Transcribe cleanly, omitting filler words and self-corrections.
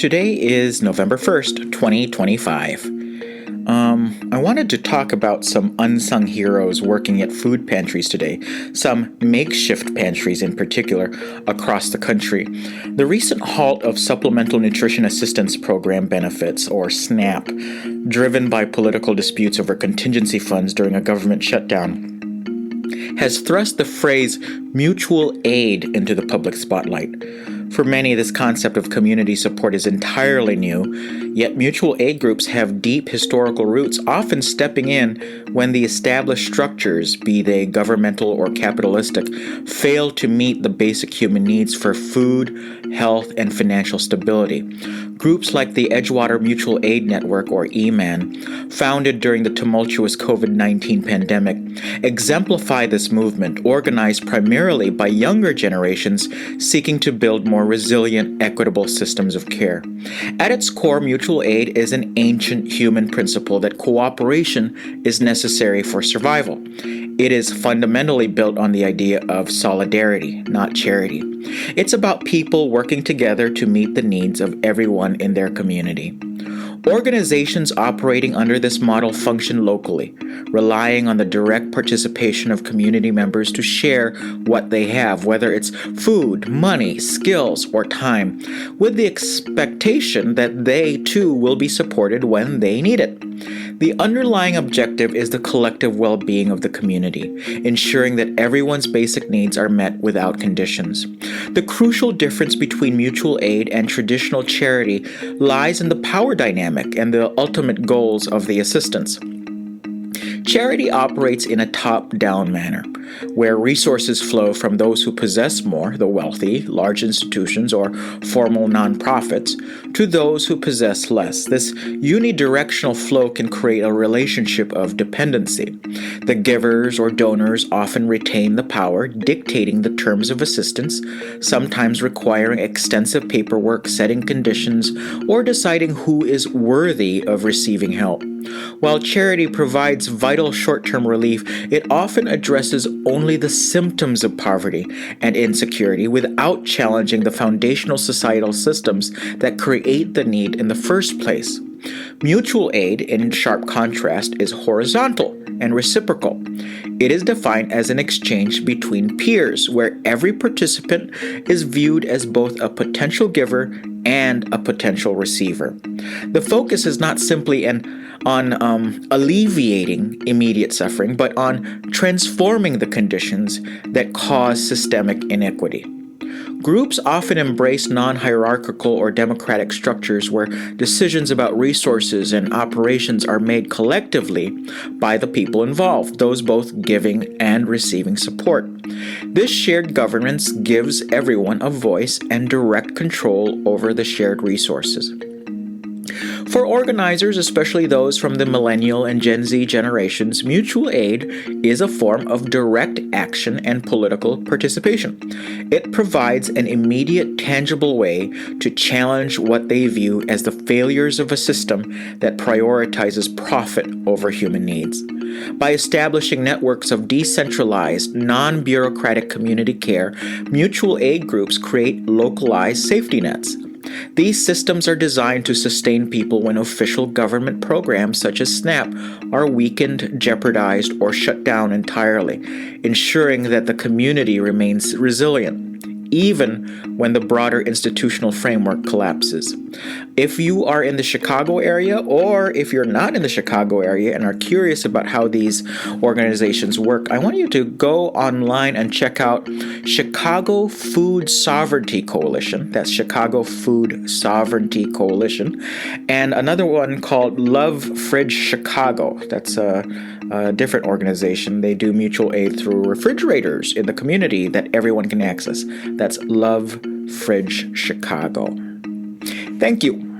Today is November 1st, 2025. I wanted to talk about some unsung heroes working at food pantries today, some makeshift pantries in particular, across the country. The recent halt of Supplemental Nutrition Assistance Program benefits, or SNAP, driven by political disputes over contingency funds during a government shutdown, has thrust the phrase mutual aid into the public spotlight. For many, this concept of community support is entirely new, yet mutual aid groups have deep historical roots, often stepping in when the established structures, be they governmental or capitalistic, fail to meet the basic human needs for food, health, and financial stability. Groups like the Edgewater Mutual Aid Network, or EMAN, founded during the tumultuous COVID-19 pandemic, exemplify this movement, organized primarily by younger generations seeking to build more resilient, equitable systems of care. At its core, mutual aid is an ancient human principle that cooperation is necessary for survival. It is fundamentally built on the idea of solidarity, not charity. It's about people working together to meet the needs of everyone in their community. Organizations operating under this model function locally, relying on the direct participation of community members to share what they have, whether it's food, money, skills, or time, with the expectation that they too will be supported when they need it. The underlying objective is the collective well-being of the community, ensuring that everyone's basic needs are met without conditions. The crucial difference between mutual aid and traditional charity lies in the power dynamic and the ultimate goals of the assistance. Charity operates in a top-down manner, where resources flow from those who possess more, the wealthy, large institutions, or formal nonprofits, to those who possess less. This unidirectional flow can create a relationship of dependency. The givers or donors often retain the power, dictating the terms of assistance, sometimes requiring extensive paperwork, setting conditions, or deciding who is worthy of receiving help. While charity provides vital short-term relief, it often addresses only the symptoms of poverty and insecurity without challenging the foundational societal systems that create the need in the first place. Mutual aid, in sharp contrast, is horizontal and reciprocal. It is defined as an exchange between peers, where every participant is viewed as both a potential giver and a potential receiver. The focus is not simply on alleviating immediate suffering, but on transforming the conditions that cause systemic inequity. Groups often embrace non-hierarchical or democratic structures where decisions about resources and operations are made collectively by the people involved, those both giving and receiving support. This shared governance gives everyone a voice and direct control over the shared resources. For organizers, especially those from the millennial and Gen Z generations, mutual aid is a form of direct action and political participation. It provides an immediate, tangible way to challenge what they view as the failures of a system that prioritizes profit over human needs. By establishing networks of decentralized, non-bureaucratic community care, mutual aid groups create localized safety nets. These systems are designed to sustain people when official government programs such as SNAP are weakened, jeopardized, or shut down entirely, ensuring that the community remains resilient, even when the broader institutional framework collapses. If you are in the Chicago area, or if you're not in the Chicago area and are curious about how these organizations work, I want you to go online and check out Chicago Food Sovereignty Coalition. That's Chicago Food Sovereignty Coalition. And another one called Love Fridge Chicago. That's a different organization. They do mutual aid through refrigerators in the community that everyone can access. That's Love Fridge Chicago. Thank you.